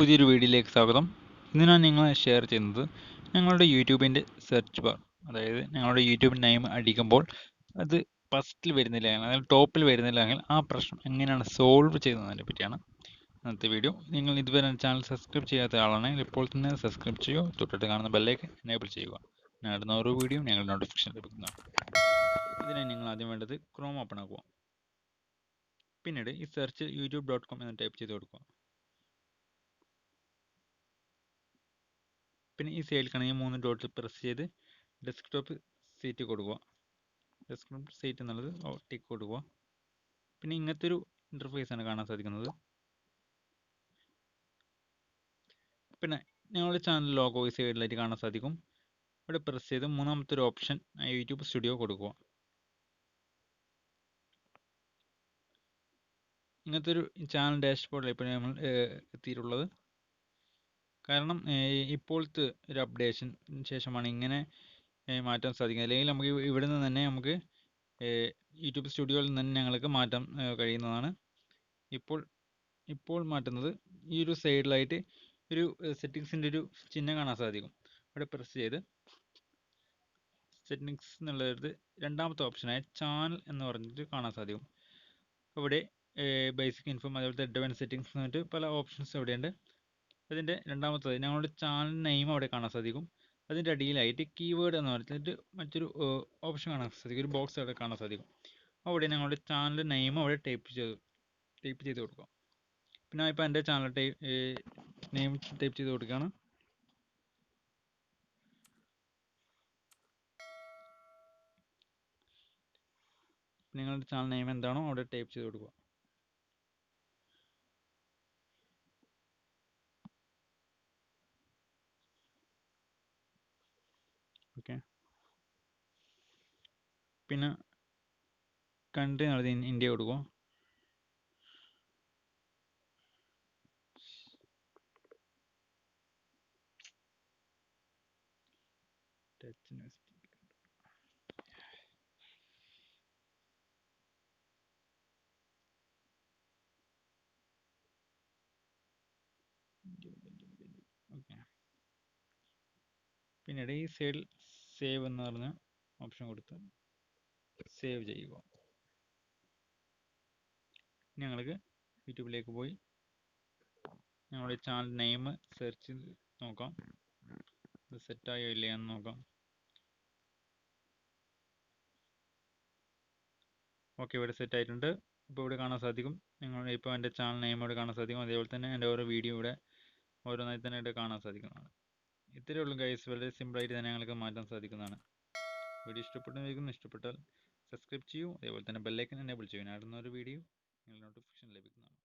പുതിയൊരു വീഡിയോയിലേക്ക് സ്വാഗതം. ഇന്ന് ഞാൻ നിങ്ങളെ ഷെയർ ചെയ്യുന്നത് ഞങ്ങളുടെ യൂട്യൂബിൻ്റെ സെർച്ച് ബാർ, അതായത് ഞങ്ങളുടെ യൂട്യൂബ് നെയിം അടിക്കുമ്പോൾ അത് ഫസ്റ്റിൽ വരുന്നില്ല, അതായത് ടോപ്പിൽ വരുന്നില്ലെങ്കിൽ ആ പ്രശ്നം എങ്ങനെയാണ് സോൾവ് ചെയ്യുന്നതിനെ പറ്റിയാണ് ഇന്നത്തെ വീഡിയോ. നിങ്ങൾ ഇതുവരെ ചാനൽ സബ്സ്ക്രൈബ് ചെയ്യാത്ത ആളാണെങ്കിൽ ഇപ്പോൾ തന്നെ സബ്സ്ക്രൈബ് ചെയ്യുക, തൊട്ടിട്ട് കാണുന്ന ബെല്ലേക്ക് എനേബിൾ ചെയ്യുക. ഞാൻ ഇടുന്ന ഓരോ വീഡിയോ ഞങ്ങൾ നോട്ടിഫിക്കേഷൻ ലഭിക്കുന്നതാണ്. ഇതിനായി നിങ്ങൾ ആദ്യം വേണ്ടത് ക്രോം ഓപ്പൺ ആക്കുക. പിന്നീട് ഈ സെർച്ച് youtube.com എന്ന് ടൈപ്പ് ചെയ്ത് കൊടുക്കുക. പിന്നെ ഈ സൈഡിൽ കാണുന്ന 3 ഡോട്ടിൽ പ്രസ് ചെയ്ത് ഡെസ്ക്ടോപ്പ് സീറ്റ് കൊടുക്കുക. ഡെസ്ക്ടോപ്പ് സീറ്റ് എന്നുള്ളത് ടിക്ക് കൊടുക്കുക. പിന്നെ ഇങ്ങനത്തെ ഒരു ഇൻ്റർഫേസ് ആണ് കാണാൻ സാധിക്കുന്നത്. പിന്നെ ഞങ്ങളുടെ ചാനൽ ലോഗോ ഈ സൈഡിലായിട്ട് കാണാൻ സാധിക്കും. ഇവിടെ പ്രസ് ചെയ്ത് മൂന്നാമത്തെ ഒരു ഓപ്ഷൻ യൂട്യൂബ് സ്റ്റുഡിയോ കൊടുക്കുക. ഇങ്ങനത്തെ ഒരു ചാനൽ ഡാഷ്ബോർഡിൽ ഇപ്പോൾ നമ്മൾ എത്തിയിട്ടുള്ളത്. കാരണം ഇപ്പോഴത്തെ ഒരു അപ്ഡേഷന് ശേഷമാണ് ഇങ്ങനെ മാറ്റാൻ സാധിക്കുന്നത്. അല്ലെങ്കിൽ നമുക്ക് ഇവിടെ നിന്ന് തന്നെ നമുക്ക് യൂട്യൂബ് സ്റ്റുഡിയോയിൽ നിന്ന് തന്നെ ഞങ്ങൾക്ക് മാറ്റാൻ കഴിയുന്നതാണ്. ഇപ്പോൾ മാറ്റുന്നത് ഈ ഒരു സൈഡിലായിട്ട് ഒരു സെറ്റിങ്സിൻ്റെ ഒരു ചിഹ്നം കാണാൻ സാധിക്കും. അവിടെ പ്രസ് ചെയ്ത് സെറ്റിങ്സ് എന്നുള്ളത് രണ്ടാമത്തെ ഓപ്ഷനായ ചാനൽ എന്ന് പറഞ്ഞിട്ട് കാണാൻ സാധിക്കും. ഇവിടെ ബേസിക് ഇൻഫോം, അതുപോലത്തെ അഡ്വാൻസ് സെറ്റിങ്സ് എന്ന് പറഞ്ഞിട്ട് പല ഓപ്ഷൻസ് ഇവിടെയുണ്ട്. അതിൻ്റെ രണ്ടാമത്തത് ഞങ്ങളുടെ ചാനൽ നെയിം അവിടെ കാണാൻ സാധിക്കും. അതിൻ്റെ അടിയിലായിട്ട് കീവേഡ് എന്ന് പറഞ്ഞിട്ട് മറ്റൊരു ഓപ്ഷൻ കാണാൻ സാധിക്കും, ഒരു ബോക്സ് അവിടെ കാണാൻ സാധിക്കും. അവിടെ ഞങ്ങളുടെ ചാനൽ നെയിം അവിടെ ടൈപ്പ് ചെയ്ത് കൊടുക്കുക. പിന്നെ ഇപ്പോൾ എൻ്റെ ചാനൽ നെയിം ടൈപ്പ് ചെയ്ത് കൊടുക്കുകയാണ്. നിങ്ങളുടെ ചാനൽ നെയിം എന്താണോ അവിടെ ടൈപ്പ് ചെയ്ത് കൊടുക്കുക. ഓക്കെ. പിന്നെ കൺട്രി നടത്തി ഇന്ത്യ കൊടുക്കുക. ഓക്കെ. പിന്നീട് ഈ സൈഡിൽ സേവ് എന്ന് പറഞ്ഞ ഓപ്ഷൻ കൊടുത്ത് സേവ് ചെയ്യുക. ഞങ്ങൾക്ക് യൂട്യൂബിലേക്ക് പോയി ഞങ്ങളുടെ ചാനൽ നെയിം സെർച്ച് ചെയ്ത് നോക്കാം, ഇത് സെറ്റായോ ഇല്ലയെന്ന് നോക്കാം. ഓക്കെ, ഇവിടെ സെറ്റ് ആയിട്ടുണ്ട്. ഇപ്പോൾ ഇവിടെ കാണാൻ സാധിക്കും, ഇപ്പോൾ എൻ്റെ ചാനൽ നെയിം ഇവിടെ കാണാൻ സാധിക്കും. അതേപോലെ തന്നെ എൻ്റെ ഓരോ വീഡിയോ ഇവിടെ ഓരോന്നായി തന്നെ ഇവിടെ കാണാൻ സാധിക്കുന്നതാണ്. ഇത്രയേ ഉള്ളൂ ഗൈസ്, വളരെ സിമ്പിളായിട്ട് തന്നെ ഞങ്ങൾക്ക് മാറ്റാൻ സാധിക്കുന്നതാണ്. വീഡിയോ ഇഷ്ടപ്പെട്ടാൽ സബ്സ്ക്രൈബ് ചെയ്യൂ, അതേപോലെ തന്നെ ബെല്ലൈക്കൻ എനേബിൾ ചെയ്യൂ. ഞാൻ ഇടുന്ന ഒരു വീഡിയോ നിങ്ങൾ നോട്ടിഫിക്കേഷൻ ലഭിക്കുന്നതാണ്.